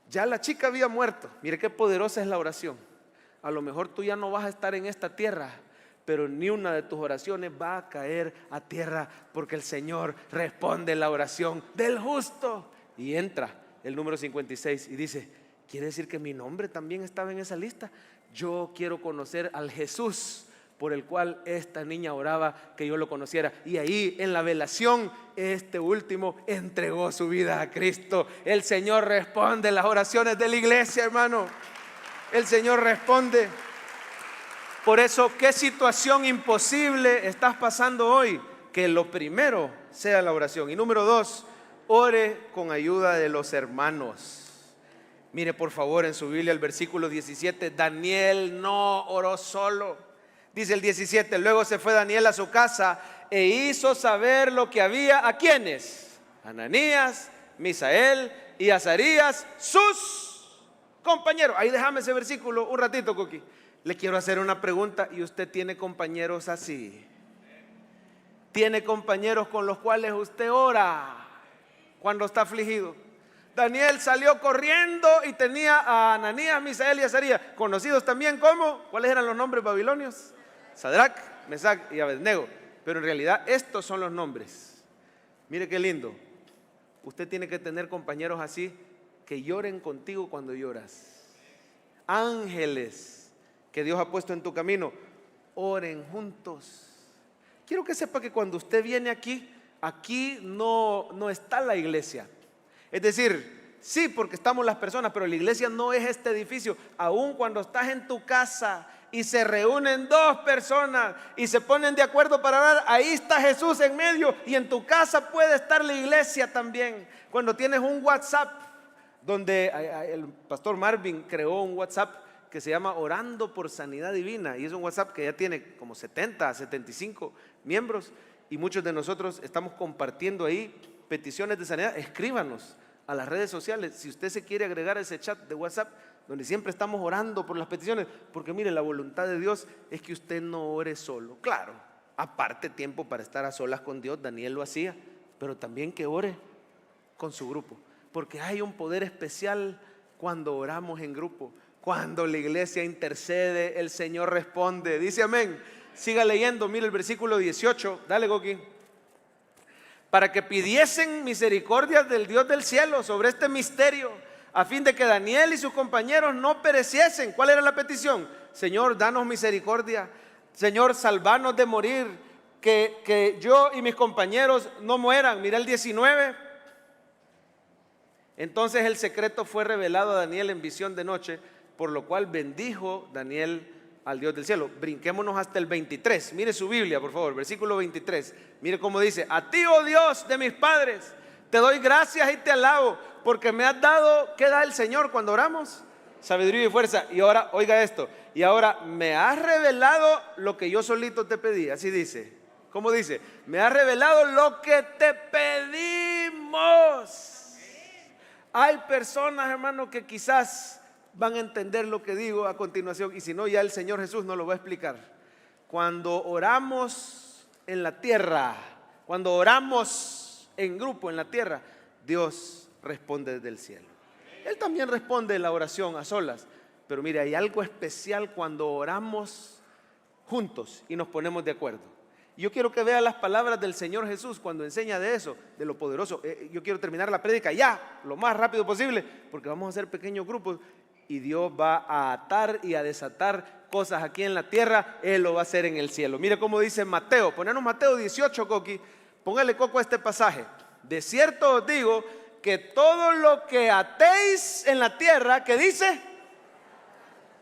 Ya la chica había muerto. Mire qué poderosa es la oración. A lo mejor tú ya no vas a estar en esta tierra, pero ni una de tus oraciones va a caer a tierra, porque el Señor responde la oración del justo. Y entra el número 56 y dice: quiere decir que mi nombre también estaba en esa lista. Yo quiero conocer al Jesús por el cual esta niña oraba que yo lo conociera. Y ahí en la velación, este último entregó su vida a Cristo. El Señor responde las oraciones de la iglesia, hermano. El Señor responde. Por eso, ¿qué situación imposible estás pasando hoy? Que lo primero sea la oración. Y número 2, ore con ayuda de los hermanos. Mire por favor en su Biblia el versículo 17. Daniel no oró solo. Dice el 17: luego se fue Daniel a su casa e hizo saber lo que había. ¿A quiénes? Ananías, Misael y Azarías, sus compañeros. Ahí déjame ese versículo un ratito, Coqui. Le quiero hacer una pregunta. ¿Y usted tiene compañeros así? ¿Tiene compañeros con los cuales usted ora cuando está afligido? Daniel salió corriendo y tenía a Ananías, Misael y Azarías, conocidos también como, ¿cuáles eran los nombres babilonios? Sadrac, Mesac y Abednego. Pero en realidad estos son los nombres. Mire qué lindo. Usted tiene que tener compañeros así, que lloren contigo cuando lloras. Ángeles que Dios ha puesto en tu camino, oren juntos. Quiero que sepa que cuando usted viene aquí no está la iglesia. Es decir, sí, porque estamos las personas, pero la iglesia no es este edificio. Aún cuando estás en tu casa y se reúnen 2 personas y se ponen de acuerdo para orar, ahí está Jesús en medio, y en tu casa puede estar la iglesia también. Cuando tienes un WhatsApp, donde el pastor Marvin creó un WhatsApp que se llama Orando por Sanidad Divina, y es un WhatsApp que ya tiene como 70, 75 miembros, y muchos de nosotros estamos compartiendo ahí peticiones de sanidad. Escríbanos a las redes sociales si usted se quiere agregar a ese chat de WhatsApp donde siempre estamos orando por las peticiones, porque mire, la voluntad de Dios es que usted no ore solo. Claro, aparte tiempo para estar a solas con Dios, Daniel lo hacía, pero también que ore con su grupo, porque hay un poder especial cuando oramos en grupo. Cuando la iglesia intercede, el Señor responde. Dice amén. Siga leyendo, mire el versículo 18. Dale, Goki. Para que pidiesen misericordia del Dios del cielo sobre este misterio, a fin de que Daniel y sus compañeros no pereciesen. ¿Cuál era la petición? Señor, danos misericordia. Señor, salvanos de morir, que yo y mis compañeros no mueran. Mira el 19. Entonces el secreto fue revelado a Daniel en visión de noche, por lo cual bendijo Daniel al Dios del cielo. Brinquémonos hasta el 23. Mire su Biblia, por favor, versículo 23. Mire cómo dice: a ti, oh Dios de mis padres, te doy gracias y te alabo, porque me has dado, ¿qué da el Señor cuando oramos? Sabiduría y fuerza. Y ahora, oiga esto, y ahora me has revelado lo que yo solito te pedí. Así dice. ¿Cómo dice? Me has revelado lo que te pedimos. Hay personas, hermano, que quizás van a entender lo que digo a continuación, y si no, ya el Señor Jesús nos lo va a explicar. Cuando oramos en la tierra, cuando oramos en grupo en la tierra, Dios responde desde el cielo. Él también responde la oración a solas, pero mire, hay algo especial cuando oramos juntos y nos ponemos de acuerdo. Yo quiero que vea las palabras del Señor Jesús cuando enseña de eso, de lo poderoso. Yo quiero terminar la prédica ya, lo más rápido posible, porque vamos a hacer pequeños grupos y Dios va a atar y a desatar cosas aquí en la tierra. Él lo va a hacer en el cielo. Mire cómo dice Mateo. Ponernos Mateo 18, Coqui. Póngale coco a este pasaje. De cierto os digo que todo lo que atéis en la tierra, ¿qué dice?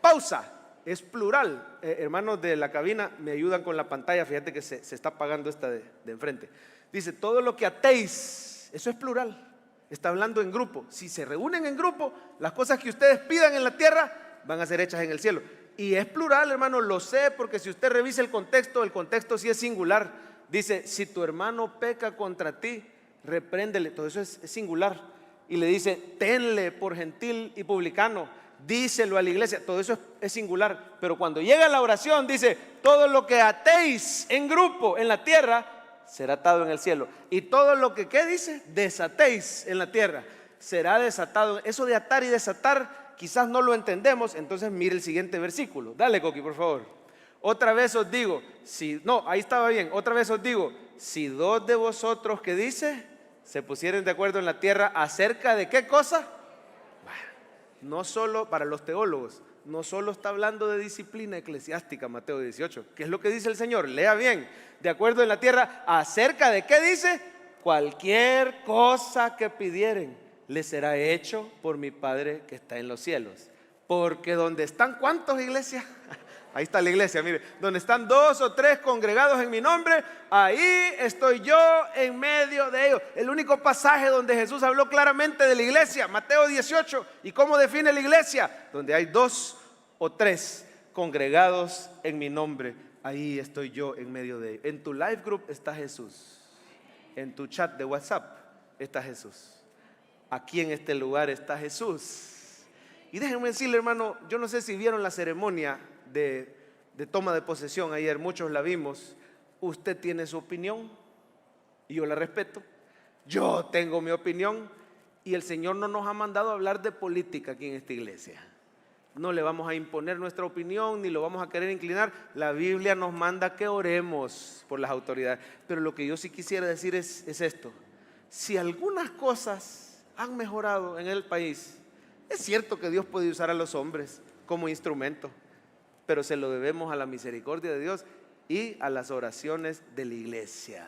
Pausa. Es plural. Hermanos de la cabina, me ayudan con la pantalla. Fíjate que se está apagando esta de enfrente. Dice, todo lo que atéis, eso es plural. Está hablando en grupo. Si se reúnen en grupo, las cosas que ustedes pidan en la tierra van a ser hechas en el cielo. Y es plural, hermano, lo sé, porque si usted revisa el contexto sí es singular. Dice, si tu hermano peca contra ti, repréndele. Todo eso es singular. Y le dice, tenle por gentil y publicano. Díselo a la iglesia. Todo eso es singular. Pero cuando llega la oración, dice, todo lo que atéis en grupo en la tierra será atado en el cielo. Y todo lo que, ¿qué dice? Desatéis en la tierra será desatado. Eso de atar y desatar quizás no lo entendemos. Entonces mire el siguiente versículo. Dale, Coqui, por favor. Otra vez os digo, ahí estaba bien. Otra vez os digo, si dos de vosotros, ¿qué dice? Se pusieren de acuerdo en la tierra acerca de ¿qué cosa? No solo para los teólogos, no solo está hablando de disciplina eclesiástica, Mateo 18. ¿Qué es lo que dice el Señor? Lea bien. De acuerdo en la tierra, acerca de ¿qué dice? Cualquier cosa que pidieren, les será hecho por mi Padre que está en los cielos. Porque donde están, ¿cuántos, iglesia? Ahí está la iglesia, mire. Donde están 2 o 3 congregados en mi nombre, ahí estoy yo en medio de ellos. El único pasaje donde Jesús habló claramente de la iglesia, Mateo 18. ¿Y cómo define la iglesia? Donde hay 2 o 3 congregados en mi nombre, ahí estoy yo en medio de ellos. En tu live group está Jesús. En tu chat de WhatsApp está Jesús. Aquí en este lugar está Jesús. Y déjenme decirle, hermano, yo no sé si vieron la ceremonia de toma de posesión ayer, muchos la vimos. Usted tiene su opinión y yo la respeto. Yo tengo mi opinión y el Señor no nos ha mandado a hablar de política aquí en esta iglesia. No le vamos a imponer nuestra opinión ni lo vamos a querer inclinar. La Biblia nos manda que oremos por las autoridades. Pero lo que yo sí quisiera decir es esto. Si algunas cosas han mejorado en el país, es cierto que Dios puede usar a los hombres como instrumento, pero se lo debemos a la misericordia de Dios y a las oraciones de la iglesia.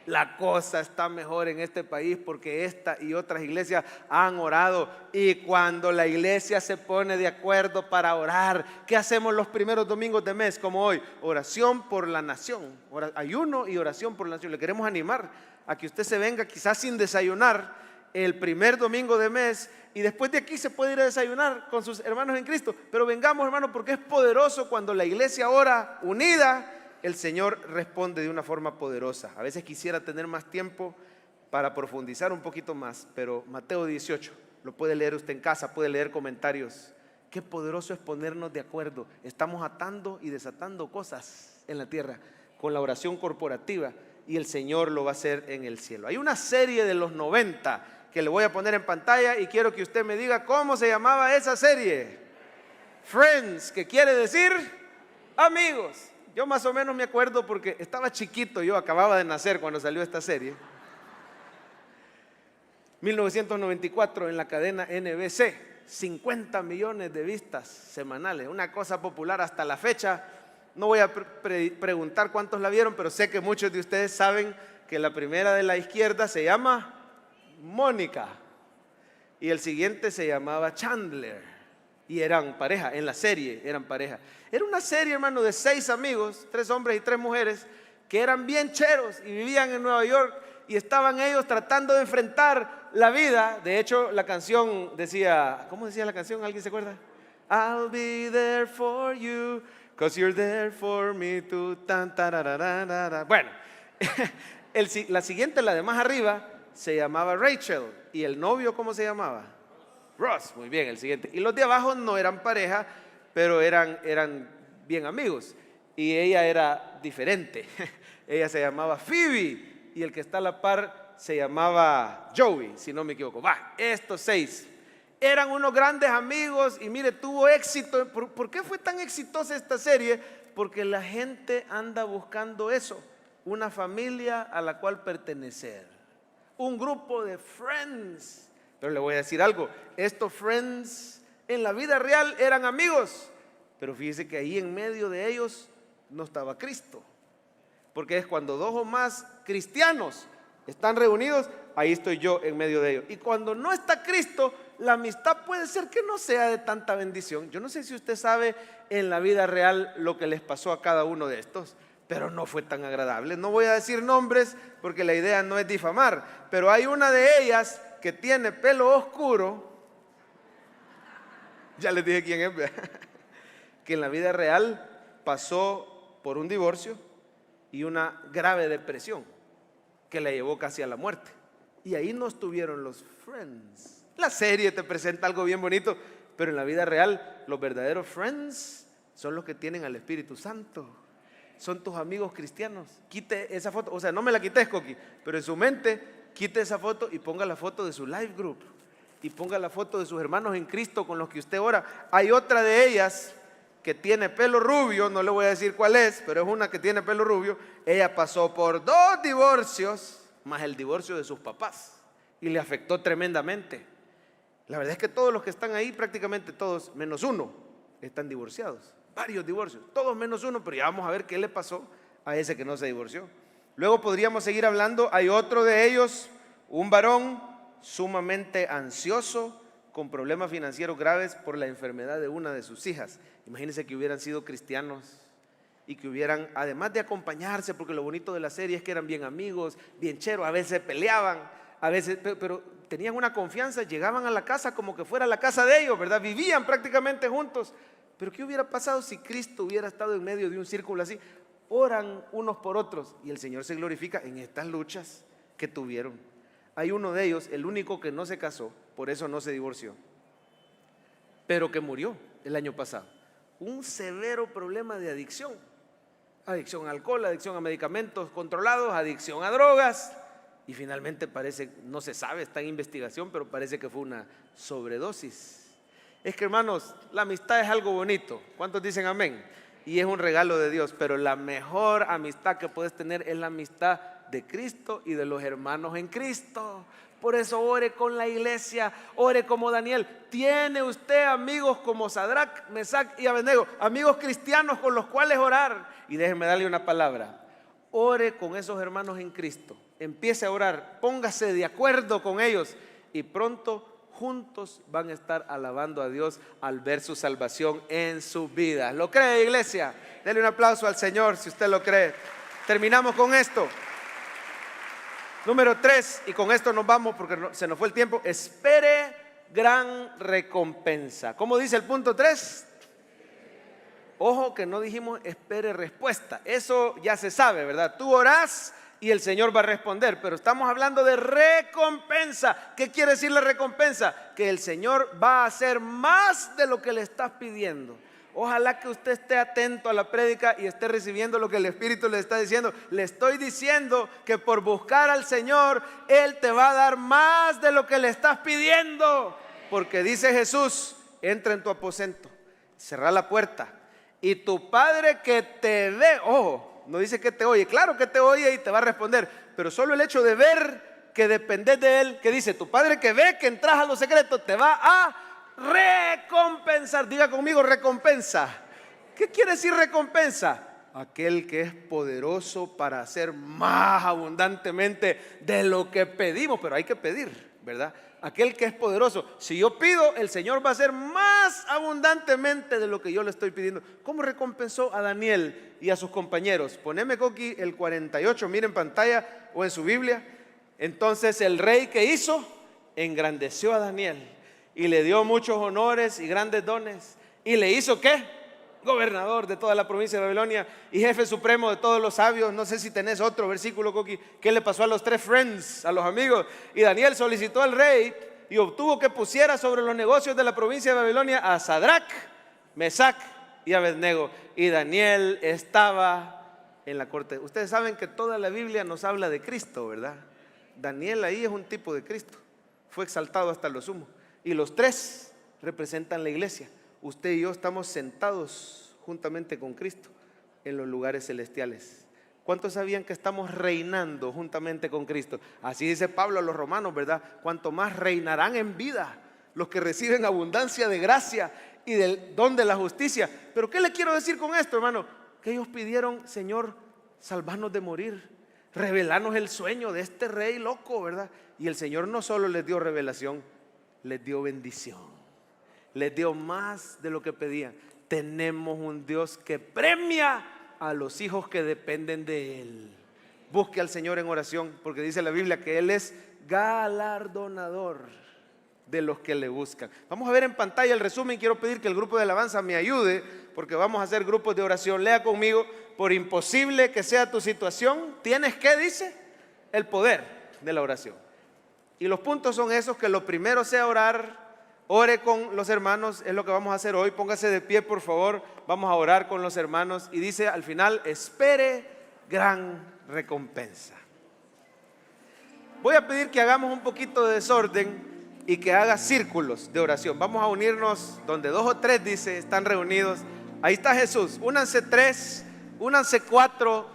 La cosa está mejor en este país porque esta y otras iglesias han orado. Y cuando la iglesia se pone de acuerdo para orar, ¿qué hacemos los primeros domingos de mes como hoy? Oración por la nación, ayuno y oración por la nación. Le queremos animar a que usted se venga quizás sin desayunar el primer domingo de mes y después de aquí se puede ir a desayunar con sus hermanos en Cristo. Pero vengamos, hermano, porque es poderoso cuando la iglesia ora unida. El Señor responde de una forma poderosa. A veces quisiera tener más tiempo para profundizar un poquito más, pero Mateo 18 lo puede leer usted en casa, puede leer comentarios. Qué poderoso es ponernos de acuerdo. Estamos atando y desatando cosas en la tierra con la oración corporativa y el Señor lo va a hacer en el cielo. Hay una serie de los 90 que le voy a poner en pantalla y quiero que usted me diga cómo se llamaba esa serie. Friends, que quiere decir amigos. Yo más o menos me acuerdo porque estaba chiquito, yo acababa de nacer cuando salió esta serie. 1994 en la cadena NBC, 50 millones de vistas semanales, una cosa popular hasta la fecha. No voy a preguntar cuántos la vieron, pero sé que muchos de ustedes saben que la primera de la izquierda se llama Mónica y el siguiente se llamaba Chandler. Y eran pareja, en la serie eran pareja. Era una serie, hermano, de 6 amigos, 3 hombres y 3 mujeres, que eran bien cheros y vivían en Nueva York y estaban ellos tratando de enfrentar la vida. De hecho, la canción decía, ¿cómo decía la canción? ¿Alguien se acuerda? I'll be there for you, 'cause you're there for me too. Tan, tarararara. Bueno, la siguiente, la de más arriba, se llamaba Rachel. ¿Y el novio cómo se llamaba? Ross. Muy bien, el siguiente. Y los de abajo no eran pareja, pero eran bien amigos. Y ella era diferente. Ella se llamaba Phoebe y el que está a la par se llamaba Joey, si no me equivoco. Estos 6 eran unos grandes amigos y mire, tuvo éxito. ¿Por qué fue tan exitosa esta serie? Porque la gente anda buscando eso. una familia a la cual pertenecer, un grupo de friends. Pero le voy a decir algo, estos friends en la vida real eran amigos, pero fíjese que ahí en medio de ellos no estaba Cristo, porque es cuando dos o más cristianos están reunidos, ahí estoy yo en medio de ellos. Y cuando no está Cristo, la amistad puede ser que no sea de tanta bendición. Yo no sé si usted sabe en la vida real lo que les pasó a cada uno de estos, pero no fue tan agradable. No voy a decir nombres porque la idea no es difamar, pero hay una de ellas que tiene pelo oscuro. Ya les dije quién es, que en la vida real pasó por un divorcio y una grave depresión que la llevó casi a la muerte. Y ahí no estuvieron los friends. La serie te presenta algo bien bonito, pero en la vida real los verdaderos friends son los que tienen al Espíritu Santo. Son tus amigos cristianos. Quite esa foto, o sea, no me la quites, Coqui, pero en su mente quite esa foto y ponga la foto de su life group y ponga la foto de sus hermanos en Cristo con los que usted ora. Hay otra de ellas que tiene pelo rubio, no le voy a decir cuál es, pero es una que tiene pelo rubio. Ella pasó por 2 divorcios más el divorcio de sus papás y le afectó tremendamente. La verdad es que todos los que están ahí, prácticamente todos menos uno, están divorciados. Varios divorcios, todos menos uno, pero ya vamos a ver qué le pasó a ese que no se divorció. Luego podríamos seguir hablando. Hay otro de ellos, un varón sumamente ansioso, con problemas financieros graves por la enfermedad de una de sus hijas. Imagínense que hubieran sido cristianos y que hubieran, además de acompañarse, porque lo bonito de la serie es que eran bien amigos, bien cheros, a veces peleaban, a veces, pero tenían una confianza, llegaban a la casa como que fuera la casa de ellos, ¿verdad? Vivían prácticamente juntos. Pero ¿qué hubiera pasado si Cristo hubiera estado en medio de un círculo así? Oran unos por otros y el Señor se glorifica en estas luchas que tuvieron. Hay uno de ellos, el único que no se casó, por eso no se divorció, pero que murió el año pasado. Un severo problema de adicción. Adicción al alcohol, adicción a medicamentos controlados, adicción a drogas. Y finalmente parece, no se sabe, está en investigación, pero parece que fue una sobredosis. Es que, hermanos, la amistad es algo bonito. ¿Cuántos dicen amén? Y es un regalo de Dios, pero la mejor amistad que puedes tener es la amistad de Cristo y de los hermanos en Cristo. Por eso ore con la iglesia, ore como Daniel. ¿Tiene usted amigos como Sadrac, Mesac y Abednego? Amigos cristianos con los cuales orar. Y déjenme darle una palabra. Ore con esos hermanos en Cristo. Empiece a orar, póngase de acuerdo con ellos y pronto juntos van a estar alabando a Dios al ver su salvación en sus vidas. ¿Lo cree, iglesia? Dele un aplauso al Señor si usted lo cree. Terminamos con esto. Número 3, y con esto nos vamos porque se nos fue el tiempo. Espere gran recompensa. ¿Cómo dice el punto 3? Ojo que no dijimos espere respuesta. Eso ya se sabe, ¿verdad? Tú orás y el Señor va a responder, pero estamos hablando de recompensa. ¿Qué quiere decir la recompensa? Que el Señor va a hacer más de lo que le estás pidiendo. Ojalá que usted esté atento a la prédica y esté recibiendo lo que el Espíritu le está diciendo. Le estoy diciendo que por buscar al Señor, Él te va a dar más de lo que le estás pidiendo. Porque dice Jesús, entra en tu aposento, cerrá la puerta y tu Padre que te ve, ojo, no dice que te oye, claro que te oye y te va a responder, pero solo el hecho de ver que dependés de Él, que dice, tu Padre que ve que entras a los secretos, te va a recompensar. Diga conmigo, recompensa. ¿Qué quiere decir recompensa? Aquel que es poderoso para hacer más abundantemente de lo que pedimos, pero hay que pedir, ¿verdad? Aquel que es poderoso. Si yo pido, el Señor va a hacer más abundantemente de lo que yo le estoy pidiendo. ¿Cómo recompensó a Daniel y a sus compañeros? Poneme, Coqui, el 48, mire en pantalla o en su Biblia. Entonces el rey, ¿qué hizo? Engrandeció a Daniel y le dio muchos honores y grandes dones. ¿Y le hizo qué? Gobernador de toda la provincia de Babilonia y jefe supremo de todos los sabios. No sé si tenés otro versículo, Coqui. ¿Qué le pasó a los 3 friends, a los amigos? Y Daniel solicitó al rey y obtuvo que pusiera sobre los negocios de la provincia de Babilonia a Sadrac, Mesac y Abednego. Y Daniel estaba en la corte. Ustedes saben que toda la Biblia nos habla de Cristo, ¿verdad? Daniel ahí es un tipo de Cristo. Fue exaltado hasta lo sumo. Y los 3 representan la iglesia. Usted y yo estamos sentados juntamente con Cristo en los lugares celestiales. ¿Cuántos sabían que estamos reinando juntamente con Cristo? Así dice Pablo a los romanos, ¿verdad? Cuanto más reinarán en vida los que reciben abundancia de gracia y del don de la justicia. Pero ¿qué le quiero decir con esto, hermano? Que ellos pidieron: Señor, salvarnos de morir, revelarnos el sueño de este rey loco, ¿verdad? Y el Señor no solo les dio revelación, les dio bendición, les dio más de lo que pedían. Tenemos un Dios que premia a los hijos que dependen de Él. Busque al Señor en oración, porque dice la Biblia que Él es galardonador de los que le buscan. Vamos a ver en pantalla el resumen. Quiero pedir que el grupo de alabanza me ayude, porque vamos a hacer grupos de oración. Lea conmigo: por imposible que sea tu situación, tienes que, dice, el poder de la oración. Y los puntos son esos: que lo primero sea orar. Ore con los hermanos, es lo que vamos a hacer hoy. Póngase de pie, por favor. Vamos a orar con los hermanos. Y dice al final: espere gran recompensa. Voy a pedir que hagamos un poquito de desorden y que haga círculos de oración. Vamos a unirnos donde 2 o 3, dice, están reunidos. Ahí está Jesús. Únanse 3, únanse 4,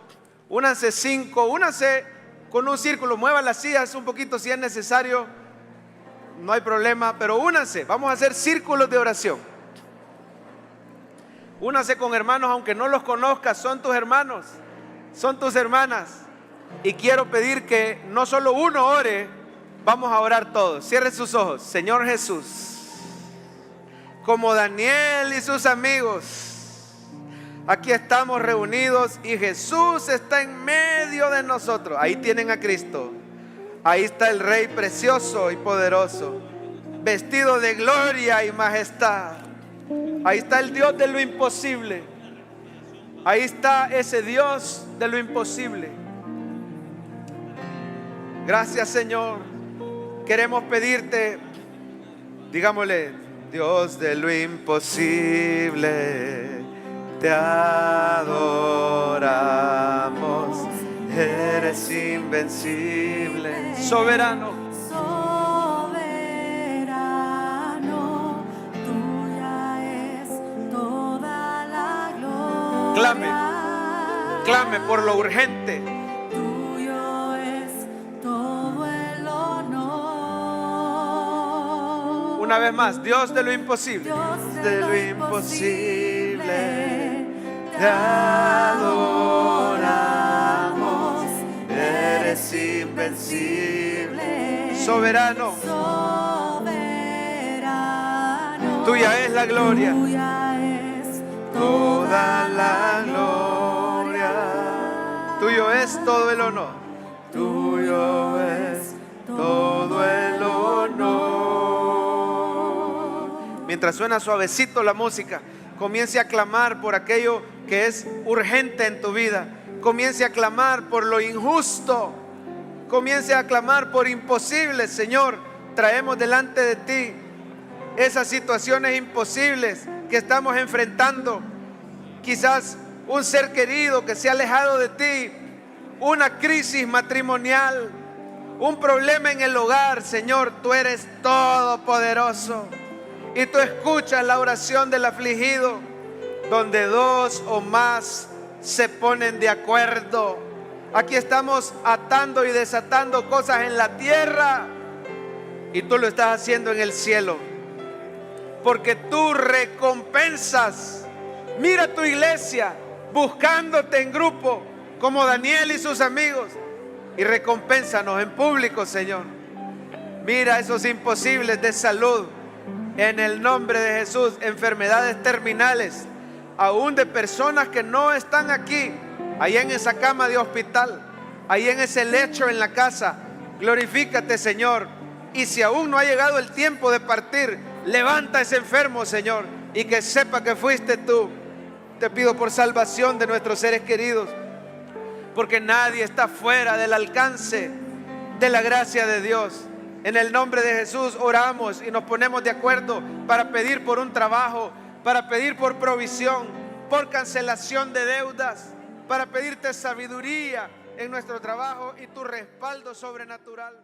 únanse 5, únanse con un círculo. Muevan las sillas un poquito si es necesario, no hay problema, pero únanse. Vamos a hacer círculos de oración. Únanse con hermanos aunque no los conozcas, son tus hermanos, son tus hermanas. Y quiero pedir que no solo uno ore, vamos a orar todos. Cierre sus ojos. Señor Jesús, como Daniel y sus amigos, aquí estamos reunidos y Jesús está en medio de nosotros. Ahí tienen a Cristo. Ahí está el Rey precioso y poderoso, vestido de gloria y majestad. Ahí está el Dios de lo imposible. Ahí está ese Dios de lo imposible. Gracias, Señor. Queremos pedirte, digámosle: Dios de lo imposible, te adoramos, eres invencible, soberano, soberano, tuya es toda la gloria. Clame, clame por lo urgente. Tuyo es todo el honor. Una vez más: Dios de lo imposible, Dios de lo imposible, te adoramos, eres invencible, soberano, soberano. tuya es la gloria, Tuya es toda la gloria. Tuyo es todo el honor, tuyo es todo el honor. Mientras suena suavecito la música, comience a clamar por aquello que es urgente en tu vida. Comience a clamar por lo injusto. Comience a clamar por imposibles. Señor, traemos delante de ti esas situaciones imposibles que estamos enfrentando. Quizás un ser querido que se ha alejado de ti, una crisis matrimonial, un problema en el hogar. Señor, tú eres todopoderoso y tú escuchas la oración del afligido. Donde 2 o más se ponen de acuerdo. Aquí estamos atando y desatando cosas en la tierra y tú lo estás haciendo en el cielo, porque tú recompensas. Mira tu iglesia buscándote en grupo como Daniel y sus amigos, y recompénsanos en público, Señor. Mira esos imposibles de salud en el nombre de Jesús, enfermedades terminales, aún de personas que no están aquí, ahí en esa cama de hospital, ahí en ese lecho en la casa. Glorifícate, Señor. Y si aún no ha llegado el tiempo de partir, levanta a ese enfermo, Señor, y que sepa que fuiste tú. Te pido por salvación de nuestros seres queridos, porque nadie está fuera del alcance de la gracia de Dios. En el nombre de Jesús oramos y nos ponemos de acuerdo para pedir por un trabajo, para pedir por provisión, por cancelación de deudas, para pedirte sabiduría en nuestro trabajo y tu respaldo sobrenatural.